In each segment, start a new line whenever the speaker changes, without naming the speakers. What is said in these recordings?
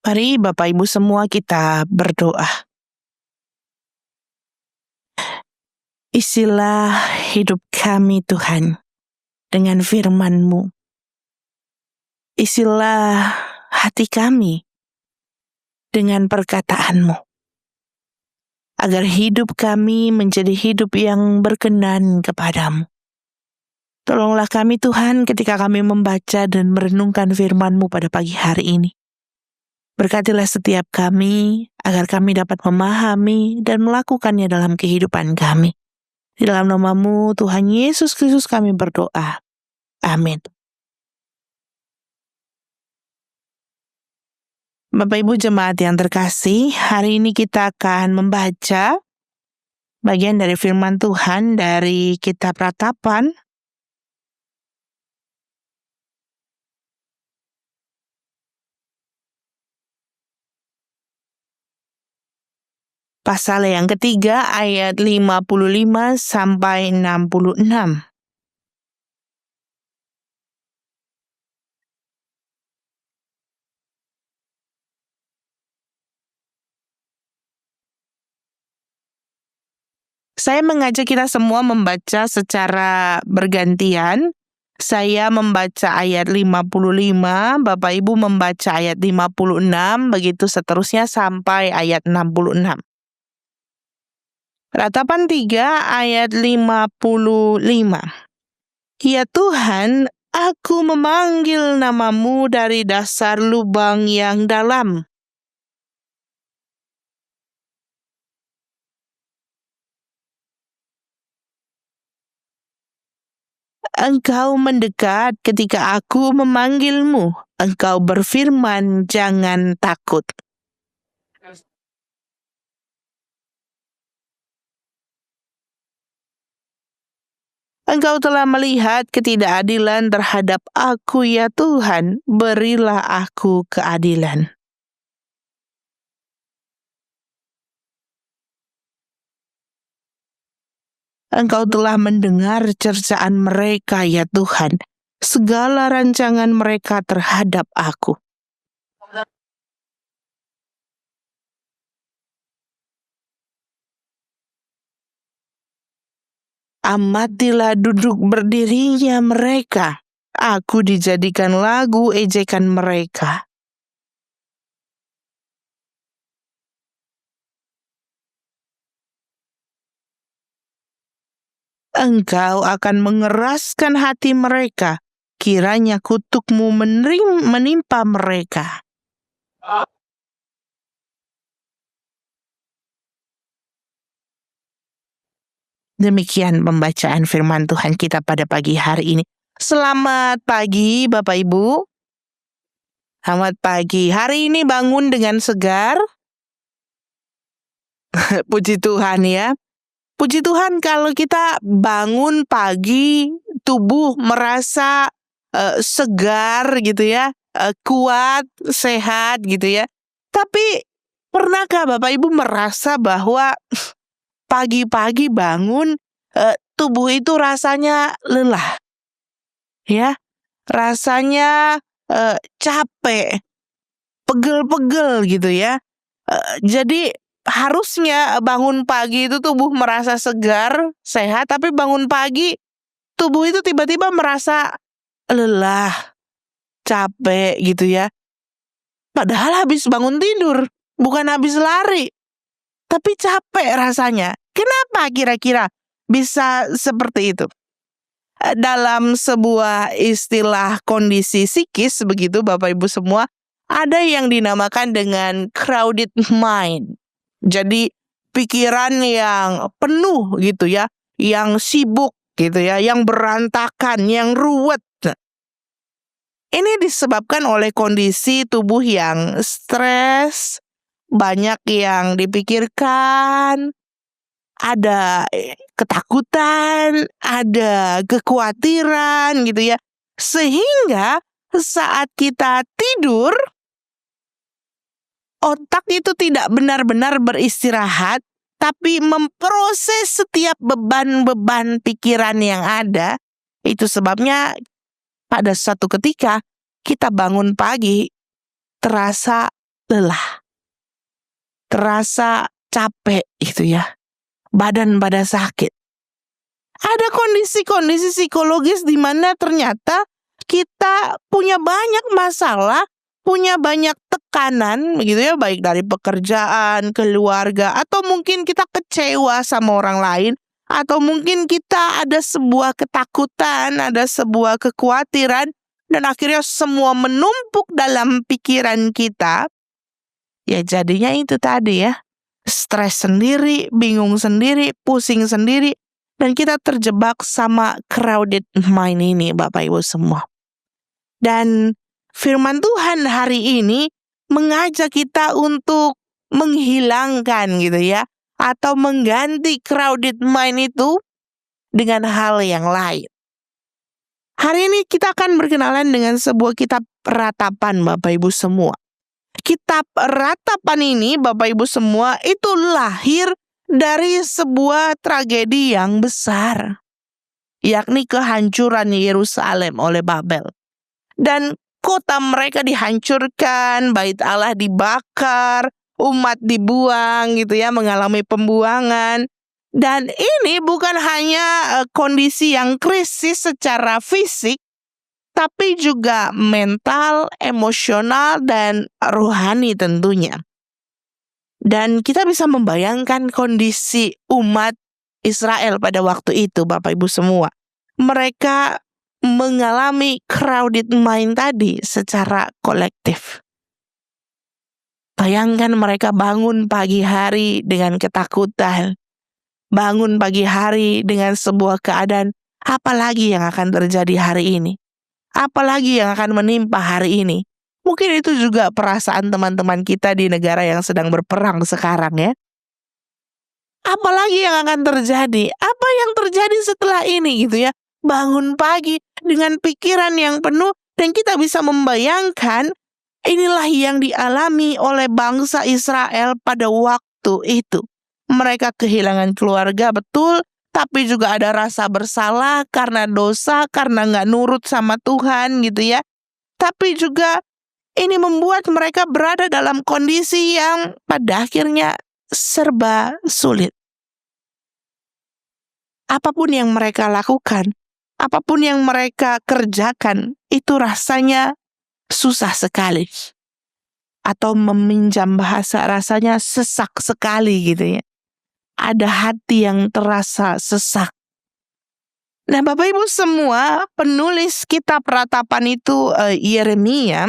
Mari Bapak Ibu semua kita berdoa. Isilah hidup kami Tuhan dengan firman-Mu. Isilah hati kami dengan perkataan-Mu. Agar hidup kami menjadi hidup yang berkenan kepadamu. Tolonglah kami Tuhan ketika kami membaca dan merenungkan firman-Mu pada pagi hari ini. Berkatilah setiap kami agar kami dapat memahami dan melakukannya dalam kehidupan kami. Di dalam nama-Mu Tuhan Yesus Kristus kami berdoa. Amin. Bapak Ibu jemaat yang terkasih, hari ini kita akan membaca bagian dari firman Tuhan dari kitab Ratapan pasal yang ketiga ayat 55 sampai 66. Saya mengajak kita semua membaca secara bergantian. Saya membaca ayat 55, Bapak Ibu membaca ayat 56, begitu seterusnya sampai ayat 66. Ratapan 3 ayat 55. Ya Tuhan, aku memanggil nama-Mu dari dasar lubang yang dalam. Engkau mendekat ketika aku memanggil-Mu. Engkau berfirman, jangan takut. Engkau telah melihat ketidakadilan terhadap aku, ya Tuhan. Berilah aku keadilan. Engkau telah mendengar cercaan mereka, ya Tuhan, segala rancangan mereka terhadap aku. Amatilah duduk berdirinya mereka. Aku dijadikan lagu ejekan mereka. Engkau akan mengeraskan hati mereka, kiranya kutuk-Mu menimpa mereka. Demikian pembacaan firman Tuhan kita pada pagi hari ini. Selamat pagi Bapak Ibu. Selamat pagi. Hari ini bangun dengan segar. Puji Tuhan ya. Puji Tuhan kalau kita bangun pagi, tubuh merasa segar gitu ya, kuat, sehat gitu ya. Tapi pernahkah Bapak Ibu merasa bahwa pagi-pagi bangun, tubuh itu rasanya lelah? Ya, rasanya capek, pegel-pegel gitu ya. Jadi harusnya bangun pagi itu tubuh merasa segar, sehat, tapi bangun pagi tubuh itu tiba-tiba merasa lelah, capek gitu ya. Padahal habis bangun tidur, bukan habis lari, tapi capek rasanya. Kenapa kira-kira bisa seperti itu? Dalam sebuah istilah kondisi psikis begitu Bapak Ibu semua, ada yang dinamakan dengan crowded mind. Jadi pikiran yang penuh gitu ya, yang sibuk gitu ya, yang berantakan, yang ruwet. Ini disebabkan oleh kondisi tubuh yang stres, banyak yang dipikirkan, ada ketakutan, ada kekhawatiran gitu ya. Sehingga saat kita tidur, otak itu tidak benar-benar beristirahat, tapi memproses setiap beban-beban pikiran yang ada. Itu sebabnya pada suatu ketika kita bangun pagi terasa lelah, terasa capek gitu ya, badan pada sakit. Ada kondisi-kondisi psikologis di mana ternyata kita punya banyak masalah, punya banyak tekanan begitu ya, baik dari pekerjaan, keluarga, atau mungkin kita kecewa sama orang lain, atau mungkin kita ada sebuah ketakutan, ada sebuah kekhawatiran, dan akhirnya semua menumpuk dalam pikiran kita. Ya jadinya itu tadi ya, stres sendiri, bingung sendiri, pusing sendiri, dan kita terjebak sama crowded mind ini, Bapak Ibu semua. Dan firman Tuhan hari ini mengajak kita untuk menghilangkan gitu ya, atau mengganti crowded mind itu dengan hal yang lain. Hari ini kita akan berkenalan dengan sebuah kitab ratapan, Bapak Ibu semua. Kitab ratapan ini, Bapak Ibu semua, itu lahir dari sebuah tragedi yang besar, yakni kehancuran Yerusalem oleh Babel. Dan kota mereka dihancurkan, bait Allah dibakar, umat dibuang gitu ya, mengalami pembuangan. Dan ini bukan hanya kondisi yang krisis secara fisik, tapi juga mental, emosional, dan rohani tentunya. Dan kita bisa membayangkan kondisi umat Israel pada waktu itu, Bapak Ibu semua. Mereka mengalami crowded mind tadi secara kolektif. Bayangkan mereka bangun pagi hari dengan ketakutan. Bangun pagi hari dengan sebuah keadaan, apalagi yang akan terjadi hari ini? Apalagi yang akan menimpa hari ini? Mungkin itu juga perasaan teman-teman kita di negara yang sedang berperang sekarang ya. Apalagi yang akan terjadi? Apa yang terjadi setelah ini gitu ya? Bangun pagi dengan pikiran yang penuh, dan kita bisa membayangkan inilah yang dialami oleh bangsa Israel pada waktu itu. Mereka kehilangan keluarga betul, tapi juga ada rasa bersalah karena dosa, karena nggak nurut sama Tuhan gitu ya. Tapi juga ini membuat mereka berada dalam kondisi yang pada akhirnya serba sulit. Apapun yang mereka lakukan, apapun yang mereka kerjakan, itu rasanya susah sekali. Atau meminjam bahasa, rasanya sesak sekali gitu ya. Ada hati yang terasa sesak. Nah, Bapak Ibu semua, penulis kitab ratapan itu Yeremia,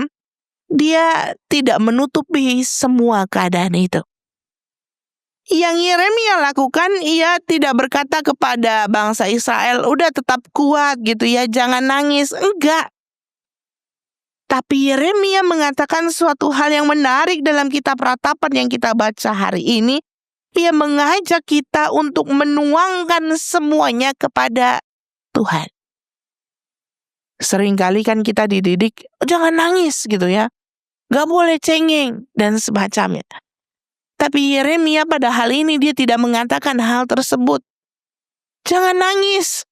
dia tidak menutupi semua keadaan itu. Yang Yeremia lakukan, ia tidak berkata kepada bangsa Israel, udah tetap kuat gitu ya, jangan nangis. Enggak. Tapi Yeremia mengatakan suatu hal yang menarik dalam kitab ratapan yang kita baca hari ini. Ia mengajak kita untuk menuangkan semuanya kepada Tuhan. Seringkali kan kita dididik, jangan nangis gitu ya. Gak boleh cengeng dan semacamnya. Tapi Yeremia pada hal ini dia tidak mengatakan hal tersebut. Jangan nangis,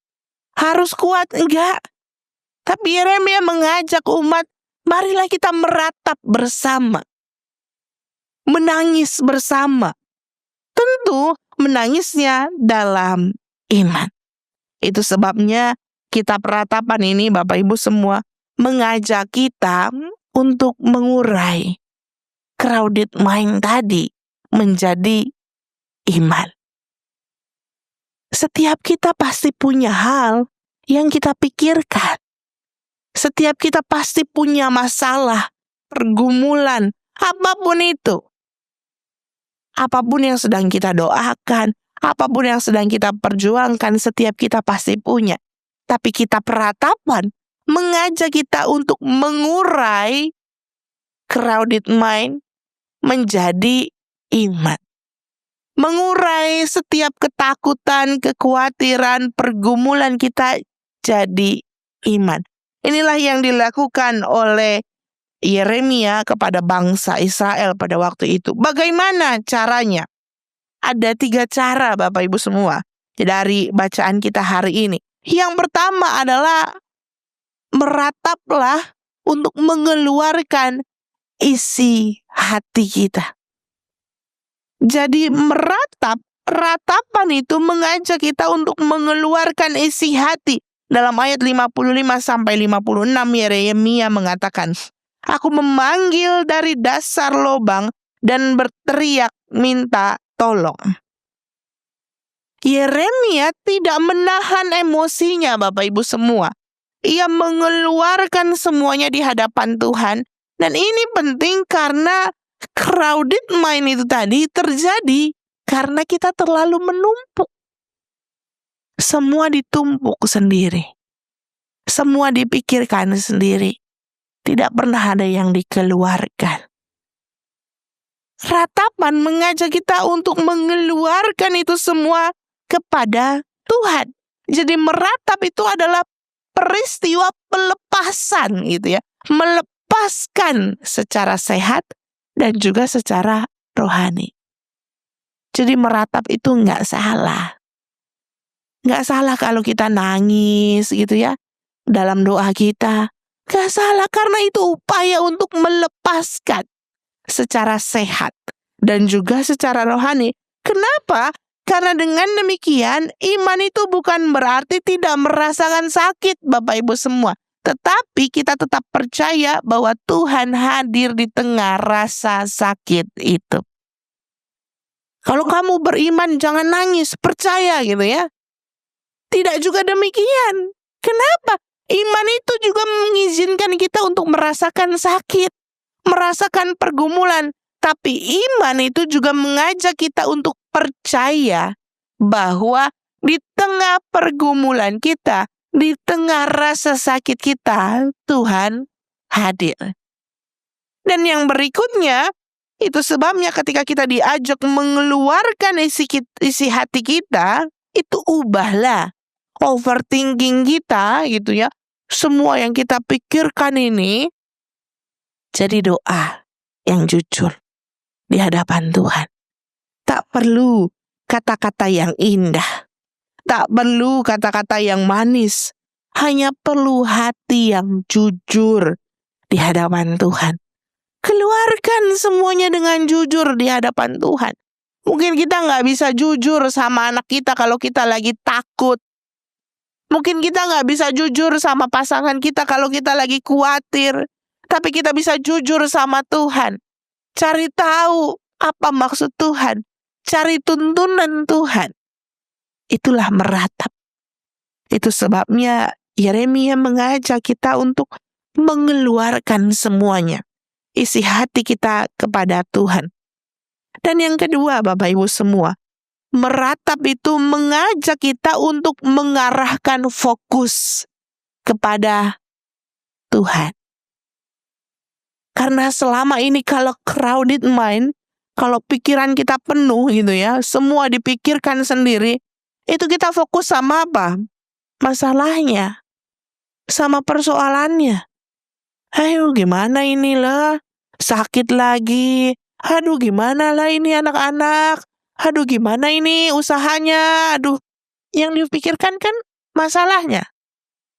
harus kuat, enggak. Tapi Yeremia mengajak umat, marilah kita meratap bersama. Menangis bersama. Tentu menangisnya dalam iman. Itu sebabnya kitab ratapan ini, Bapak Ibu semua, mengajak kita untuk mengurai crowded mind tadi menjadi iman. Setiap kita pasti punya hal yang kita pikirkan. Setiap kita pasti punya masalah, pergumulan, apapun itu. Apapun yang sedang kita doakan, apapun yang sedang kita perjuangkan, setiap kita pasti punya. Tapi kitab ratapan mengajak kita untuk mengurai crowded mind menjadi iman. Mengurai setiap ketakutan, kekhawatiran, pergumulan kita jadi iman. Inilah yang dilakukan oleh Yeremia kepada bangsa Israel pada waktu itu. Bagaimana caranya? Ada 3 cara, Bapak Ibu semua, dari bacaan kita hari ini. Yang pertama adalah merataplah untuk mengeluarkan isi hati kita. Jadi ratapan itu mengajak kita untuk mengeluarkan isi hati. Dalam ayat 55-56 Yeremia mengatakan, "Aku memanggil dari dasar lubang dan berteriak minta tolong." Yeremia tidak menahan emosinya, Bapak Ibu semua. Ia mengeluarkan semuanya di hadapan Tuhan. Dan ini penting karena crowded mind itu tadi terjadi karena kita terlalu menumpuk. Semua ditumpuk sendiri. Semua dipikirkan sendiri. Tidak pernah ada yang dikeluarkan. Ratapan mengajak kita untuk mengeluarkan itu semua kepada Tuhan. Jadi meratap itu adalah peristiwa pelepasan gitu ya. Melepaskan secara sehat dan juga secara rohani. Jadi meratap itu nggak salah. Nggak salah kalau kita nangis gitu ya. Dalam doa kita. Nggak salah karena itu upaya untuk melepaskan secara sehat dan juga secara rohani. Kenapa? Karena dengan demikian iman itu bukan berarti tidak merasakan sakit, Bapak Ibu semua. Tetapi kita tetap percaya bahwa Tuhan hadir di tengah rasa sakit itu. Kalau kamu beriman jangan nangis, percaya gitu ya. Tidak juga demikian. Kenapa? Iman itu juga mengizinkan kita untuk merasakan sakit, merasakan pergumulan. Tapi iman itu juga mengajak kita untuk percaya bahwa di tengah pergumulan kita, di tengah rasa sakit kita, Tuhan hadir. Dan yang berikutnya, itu sebabnya ketika kita diajak mengeluarkan isi hati kita, itu ubahlah overthinking kita gitu ya. Semua yang kita pikirkan ini jadi doa yang jujur di hadapan Tuhan. Tak perlu kata-kata yang indah. Tak perlu kata-kata yang manis. Hanya perlu hati yang jujur di hadapan Tuhan. Keluarkan semuanya dengan jujur di hadapan Tuhan. Mungkin kita nggak bisa jujur sama anak kita kalau kita lagi takut. Mungkin kita nggak bisa jujur sama pasangan kita kalau kita lagi khawatir. Tapi kita bisa jujur sama Tuhan. Cari tahu apa maksud Tuhan. Cari tuntunan Tuhan. Itulah meratap. Itu sebabnya Yeremia mengajak kita untuk mengeluarkan semuanya. Isi hati kita kepada Tuhan. Dan yang kedua, Bapak Ibu semua, meratap itu mengajak kita untuk mengarahkan fokus kepada Tuhan. Karena selama ini kalau crowded mind, kalau pikiran kita penuh gitu ya, semua dipikirkan sendiri, itu kita fokus sama apa? Masalahnya, sama persoalannya. Ayo gimana inilah, sakit lagi, aduh gimana lah ini anak-anak, aduh gimana ini usahanya, aduh. Yang dipikirkan kan masalahnya.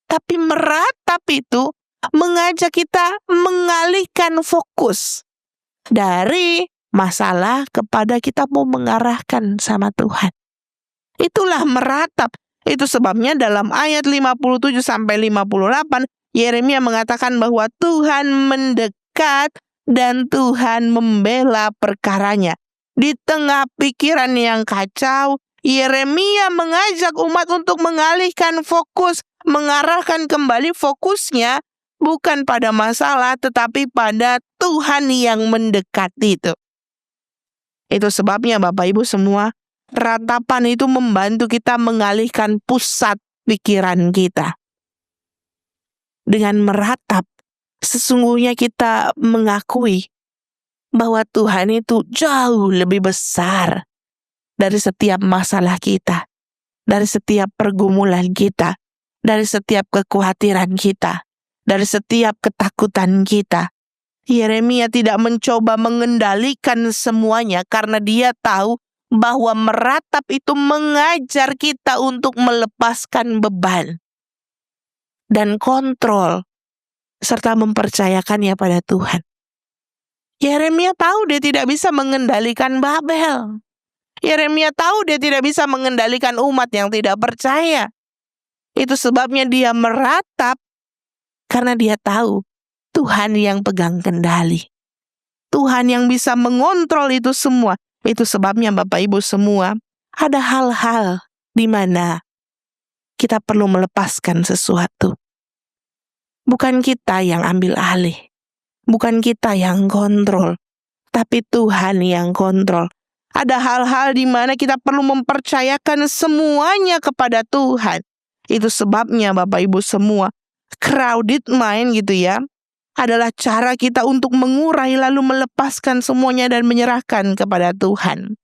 Tapi meratap itu mengajak kita mengalihkan fokus dari masalah kepada kita mau mengarahkan sama Tuhan. Itulah meratap. Itu sebabnya dalam ayat 57-58 Yeremia mengatakan bahwa Tuhan mendekat dan Tuhan membela perkaranya. Di tengah pikiran yang kacau, Yeremia mengajak umat untuk mengalihkan fokus, mengarahkan kembali fokusnya bukan pada masalah tetapi pada Tuhan yang mendekat itu. Itu sebabnya Bapak Ibu semua, ratapan itu membantu kita mengalihkan pusat pikiran kita. Dengan meratap, sesungguhnya kita mengakui bahwa Tuhan itu jauh lebih besar dari setiap masalah kita, dari setiap pergumulan kita, dari setiap kekhawatiran kita, dari setiap ketakutan kita. Yeremia tidak mencoba mengendalikan semuanya karena dia tahu bahwa meratap itu mengajar kita untuk melepaskan beban dan kontrol serta mempercayakannya pada Tuhan. Yeremia tahu dia tidak bisa mengendalikan Babel. Yeremia tahu dia tidak bisa mengendalikan umat yang tidak percaya. Itu sebabnya dia meratap karena dia tahu Tuhan yang pegang kendali. Tuhan yang bisa mengontrol itu semua. Itu sebabnya Bapak Ibu semua, ada hal-hal di mana kita perlu melepaskan sesuatu. Bukan kita yang ambil alih. Bukan kita yang kontrol. Tapi Tuhan yang kontrol. Ada hal-hal di mana kita perlu mempercayakan semuanya kepada Tuhan. Itu sebabnya Bapak Ibu semua, crowded mind gitu ya, adalah cara kita untuk mengurai lalu melepaskan semuanya dan menyerahkan kepada Tuhan.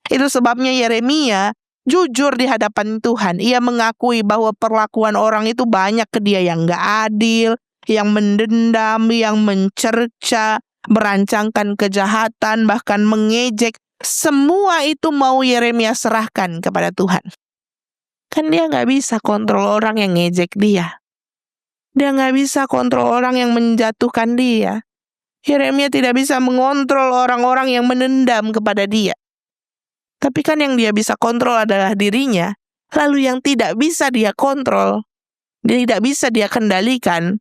Itu sebabnya Yeremia jujur di hadapan Tuhan. Ia mengakui bahwa perlakuan orang itu banyak ke dia yang gak adil, yang mendendam, yang mencerca, merancangkan kejahatan, bahkan mengejek. Semua itu mau Yeremia serahkan kepada Tuhan. Kan dia gak bisa kontrol orang yang ngejek dia. Dia gak bisa kontrol orang yang menjatuhkan dia. Yeremia tidak bisa mengontrol orang-orang yang menendam kepada dia. Tapi kan yang dia bisa kontrol adalah dirinya. Lalu yang tidak bisa dia kontrol, tidak bisa dia kendalikan,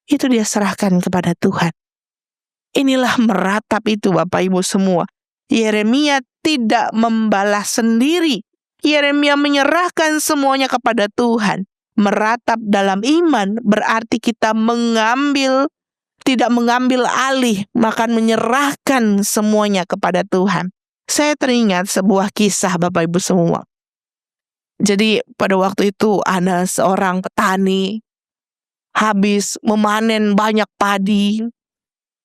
itu dia serahkan kepada Tuhan. Inilah meratap itu Bapak Ibu semua. Yeremia tidak membalas sendiri. Yeremia menyerahkan semuanya kepada Tuhan. Meratap dalam iman berarti kita tidak mengambil alih, maka menyerahkan semuanya kepada Tuhan. Saya teringat sebuah kisah Bapak Ibu semua. Jadi pada waktu itu ada seorang petani habis memanen banyak padi,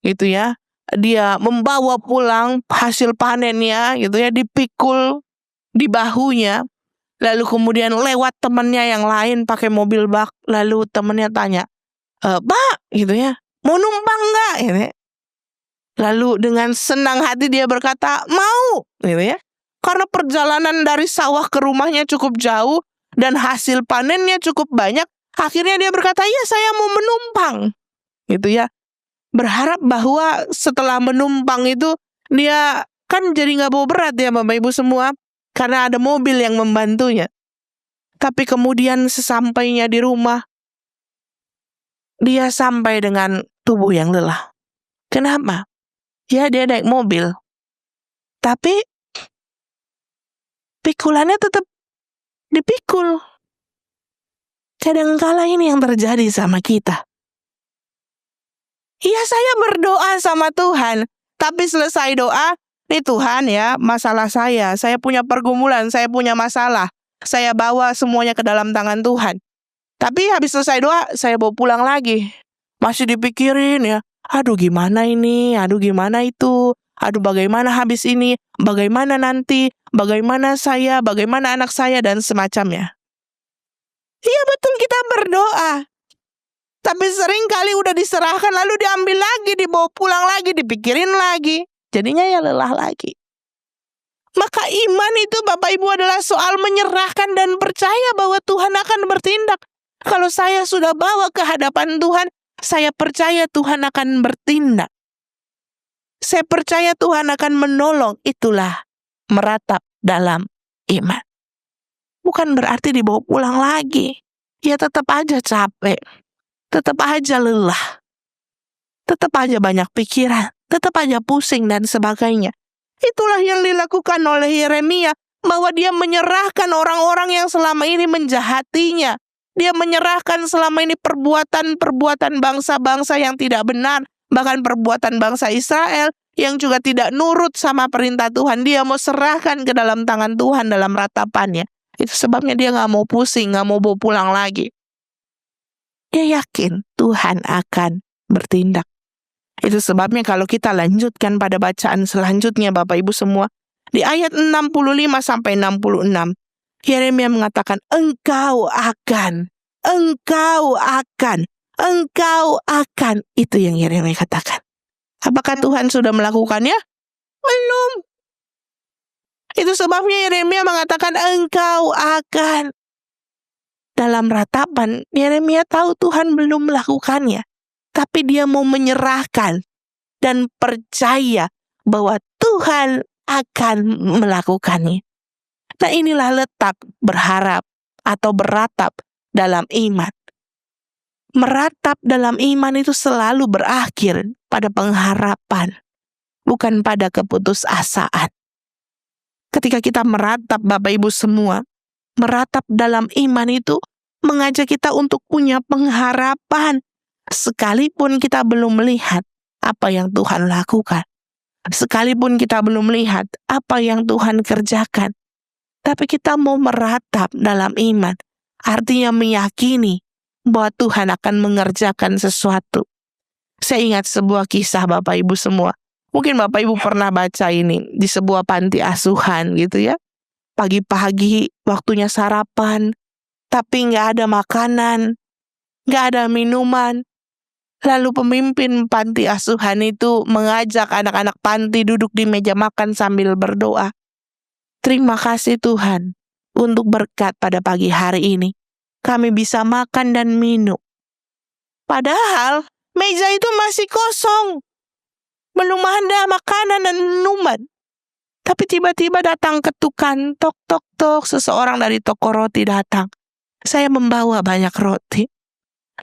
gitu ya. Dia membawa pulang hasil panennya, gitu ya, dipikul di bahunya. Lalu kemudian lewat temannya yang lain pakai mobil bak. Lalu temannya tanya, Pak, gitu ya, mau numpang nggak? Gitu ya. Lalu dengan senang hati dia berkata, mau, gitu ya. Karena perjalanan dari sawah ke rumahnya cukup jauh dan hasil panennya cukup banyak, akhirnya dia berkata, iya saya mau menumpang, gitu ya. Berharap bahwa setelah menumpang itu dia kan jadi nggak bawa berat ya Bapak Ibu semua, karena ada mobil yang membantunya. Tapi kemudian sesampainya di rumah, dia sampai dengan tubuh yang lelah. Kenapa? Ya dia naik mobil, tapi pikulannya tetap dipikul. Kadangkala ini yang terjadi sama kita. Iya saya berdoa sama Tuhan, tapi selesai doa, nih Tuhan ya, masalah saya punya pergumulan, saya punya masalah. Saya bawa semuanya ke dalam tangan Tuhan. Tapi habis selesai doa, saya bawa pulang lagi. Masih dipikirin ya, aduh gimana ini, aduh gimana itu, aduh bagaimana habis ini, bagaimana nanti, bagaimana saya, bagaimana anak saya, dan semacamnya. Iya betul kita berdoa. Tapi sering kali udah diserahkan, lalu diambil lagi, dibawa pulang lagi, dipikirin lagi. Jadinya ya lelah lagi. Maka iman itu Bapak Ibu adalah soal menyerahkan dan percaya bahwa Tuhan akan bertindak. Kalau saya sudah bawa ke hadapan Tuhan, saya percaya Tuhan akan bertindak. Saya percaya Tuhan akan menolong. Itulah meratap dalam iman. Bukan berarti dibawa pulang lagi. Ya tetap aja capek. Tetap aja lelah. Tetap aja banyak pikiran. Tetap aja pusing dan sebagainya. Itulah yang dilakukan oleh Yeremia. Bahwa dia menyerahkan orang-orang yang selama ini menjahatinya. Dia menyerahkan selama ini perbuatan-perbuatan bangsa-bangsa yang tidak benar. Bahkan perbuatan bangsa Israel yang juga tidak nurut sama perintah Tuhan. Dia mau serahkan ke dalam tangan Tuhan dalam ratapannya. Itu sebabnya dia gak mau pusing, gak mau bawa pulang lagi. Dia yakin Tuhan akan bertindak. Itu sebabnya kalau kita lanjutkan pada bacaan selanjutnya Bapak Ibu semua. Di ayat 65-66. Yeremia mengatakan, engkau akan. Itu yang Yeremia katakan. Apakah Tuhan sudah melakukannya? Belum. Itu sebabnya Yeremia mengatakan, engkau akan. Dalam ratapan, Yeremia tahu Tuhan belum melakukannya. Tapi dia mau menyerahkan. dan percaya bahwa Tuhan akan melakukannya. Nah, inilah letak berharap atau beratap dalam iman. Meratap dalam iman itu selalu berakhir pada pengharapan, bukan pada keputusasaan. Ketika kita meratap, Bapak Ibu semua, meratap dalam iman itu mengajak kita untuk punya pengharapan, sekalipun kita belum melihat apa yang Tuhan lakukan. Sekalipun kita belum melihat apa yang Tuhan kerjakan. Tapi kita mau meratap dalam iman, artinya meyakini bahwa Tuhan akan mengerjakan sesuatu. Saya ingat sebuah kisah Bapak Ibu semua. Mungkin Bapak Ibu pernah baca ini di sebuah panti asuhan gitu ya. Pagi-pagi waktunya sarapan, tapi nggak ada makanan, nggak ada minuman. Lalu pemimpin panti asuhan itu mengajak anak-anak panti duduk di meja makan sambil berdoa. Terima kasih Tuhan untuk berkat pada pagi hari ini. Kami bisa makan dan minum. Padahal meja itu masih kosong. Belum ada makanan dan minuman. Tapi tiba-tiba datang ketukan, tok tok tok, seseorang dari toko roti datang. Saya membawa banyak roti.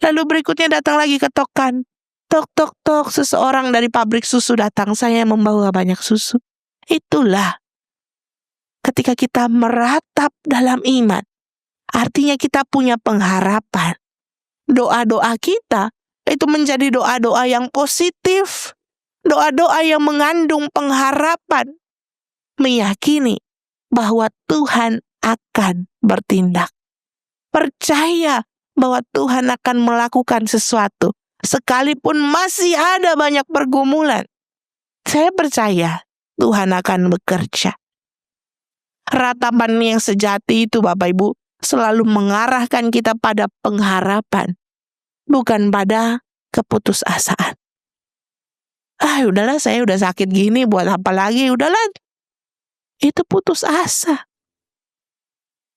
Lalu berikutnya datang lagi ketukan, tok tok tok, seseorang dari pabrik susu datang. Saya membawa banyak susu. Itulah ketika kita meratap dalam iman. Artinya kita punya pengharapan. Doa-doa kita itu menjadi doa-doa yang positif. Doa-doa yang mengandung pengharapan. Meyakini bahwa Tuhan akan bertindak. Percaya bahwa Tuhan akan melakukan sesuatu. Sekalipun masih ada banyak pergumulan. Saya percaya Tuhan akan bekerja. Ratapan yang sejati itu Bapak Ibu selalu mengarahkan kita pada pengharapan, bukan pada keputusasaan. Udahlah, saya udah sakit gini, buat apa lagi? Udahlah, itu putus asa.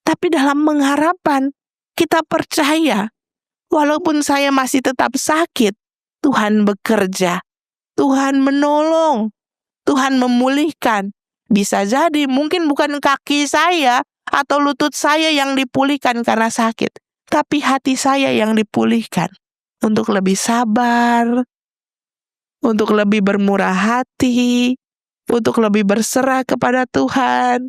Tapi dalam pengharapan, kita percaya, walaupun saya masih tetap sakit, Tuhan bekerja, Tuhan menolong, Tuhan memulihkan. Bisa jadi mungkin bukan kaki saya atau lutut saya yang dipulihkan karena sakit, tapi hati saya yang dipulihkan untuk lebih sabar, untuk lebih bermurah hati, untuk lebih berserah kepada Tuhan,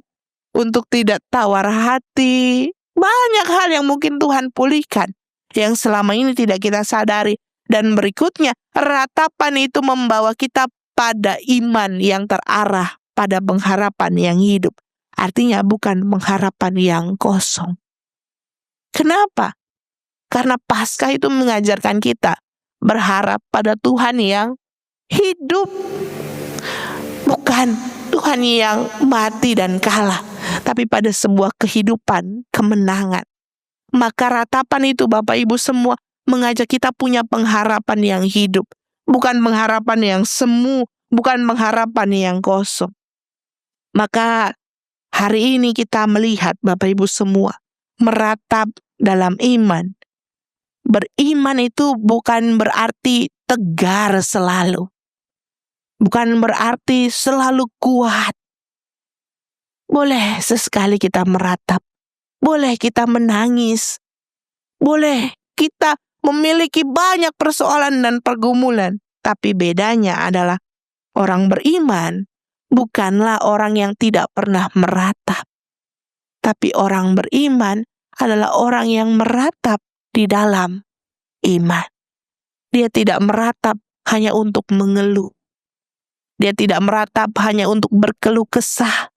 untuk tidak tawar hati. Banyak hal yang mungkin Tuhan pulihkan yang selama ini tidak kita sadari. Dan berikutnya, ratapan itu membawa kita pada iman yang terarah pada pengharapan yang hidup. Artinya bukan pengharapan yang kosong. Kenapa? Karena Paskah itu mengajarkan kita berharap pada Tuhan yang hidup. Bukan Tuhan yang mati dan kalah, tapi pada sebuah kehidupan, kemenangan. Maka ratapan itu Bapak Ibu semua mengajak kita punya pengharapan yang hidup. Bukan pengharapan yang semu, bukan pengharapan yang kosong. Maka hari ini kita melihat Bapak Ibu semua meratap dalam iman. Beriman itu bukan berarti tegar selalu. Bukan berarti selalu kuat. Boleh sesekali kita meratap. Boleh kita menangis. Boleh kita memiliki banyak persoalan dan pergumulan. Tapi bedanya adalah orang beriman bukanlah orang yang tidak pernah meratap. Tapi orang beriman adalah orang yang meratap di dalam iman. Dia tidak meratap hanya untuk mengeluh. Dia tidak meratap hanya untuk berkeluh kesah.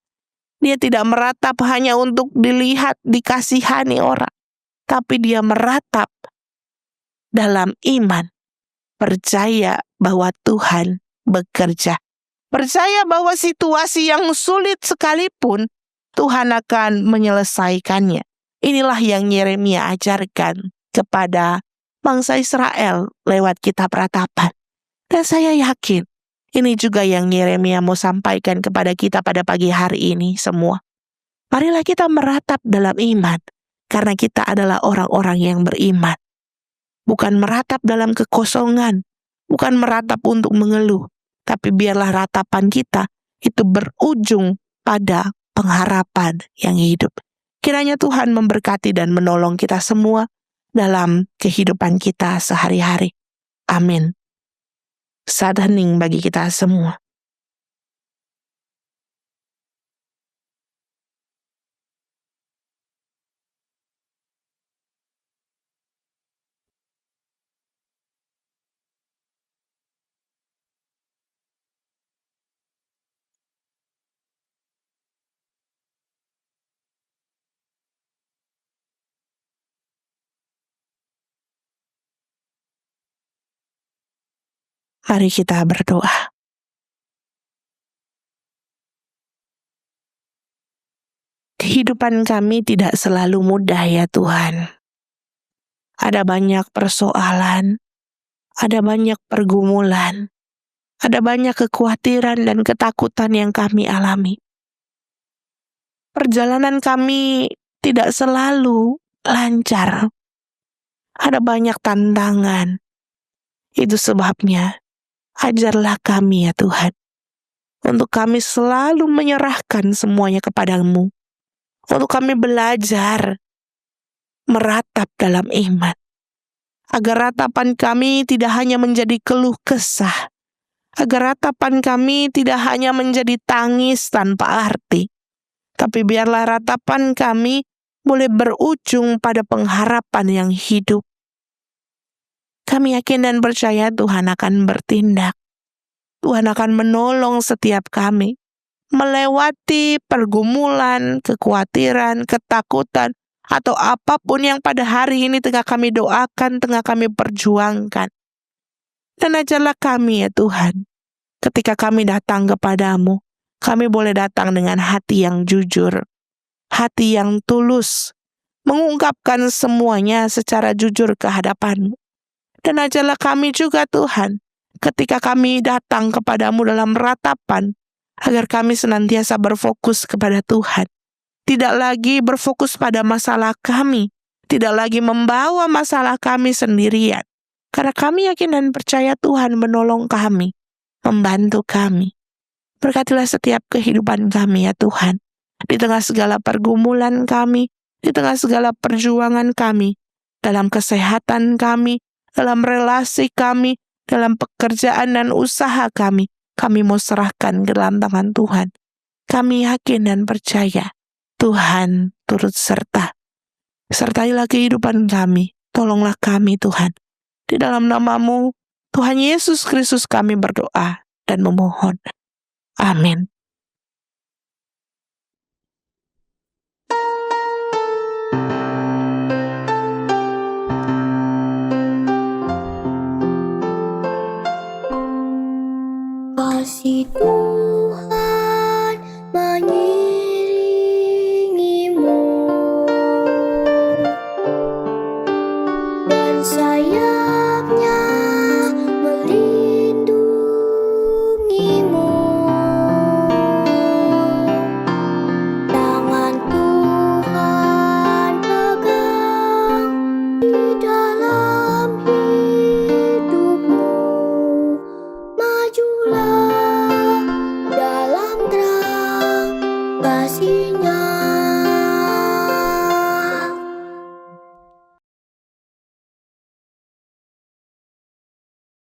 Dia tidak meratap hanya untuk dilihat, dikasihani orang. Tapi dia meratap dalam iman. Percaya bahwa Tuhan bekerja. Percaya bahwa situasi yang sulit sekalipun, Tuhan akan menyelesaikannya. Inilah yang Yeremia ajarkan kepada bangsa Israel lewat kitab ratapan. Dan saya yakin, ini juga yang Yeremia mau sampaikan kepada kita pada pagi hari ini semua. Marilah kita meratap dalam iman, karena kita adalah orang-orang yang beriman. Bukan meratap dalam kekosongan, bukan meratap untuk mengeluh, tapi biarlah ratapan kita itu berujung pada pengharapan yang hidup. Kiranya Tuhan memberkati dan menolong kita semua dalam kehidupan kita sehari-hari. Amin. Saat hening bagi kita semua. Mari kita berdoa. Kehidupan kami tidak selalu mudah ya Tuhan. Ada banyak persoalan, ada banyak pergumulan, ada banyak kekhawatiran dan ketakutan yang kami alami. Perjalanan kami tidak selalu lancar. Ada banyak tantangan. Itu sebabnya, ajarlah kami ya Tuhan, untuk kami selalu menyerahkan semuanya kepadamu. Untuk kami belajar meratap dalam iman, agar ratapan kami tidak hanya menjadi keluh kesah, agar ratapan kami tidak hanya menjadi tangis tanpa arti, tapi biarlah ratapan kami boleh berujung pada pengharapan yang hidup. Kami yakin dan percaya Tuhan akan bertindak. Tuhan akan menolong setiap kami melewati pergumulan, kekhawatiran, ketakutan, atau apapun yang pada hari ini tengah kami doakan, tengah kami perjuangkan. Dan ajarlah kami ya Tuhan, ketika kami datang kepadamu, kami boleh datang dengan hati yang jujur, hati yang tulus, mengungkapkan semuanya secara jujur ke hadapan-Mu. Dan ajarlah kami juga Tuhan, ketika kami datang kepadamu dalam ratapan, agar kami senantiasa berfokus kepada Tuhan. Tidak lagi berfokus pada masalah kami, tidak lagi membawa masalah kami sendirian. Karena kami yakin dan percaya Tuhan menolong kami, membantu kami. Berkatilah setiap kehidupan kami ya Tuhan. Di tengah segala pergumulan kami, di tengah segala perjuangan kami, dalam kesehatan kami, dalam relasi kami, dalam pekerjaan dan usaha kami mau serahkan ke dalam tangan Tuhan. Kami yakin dan percaya Tuhan turut serta. Sertailah kehidupan kami, tolonglah kami Tuhan. Di dalam nama-Mu, Tuhan Yesus Kristus kami berdoa dan memohon. Amin.
Kasih Tuhan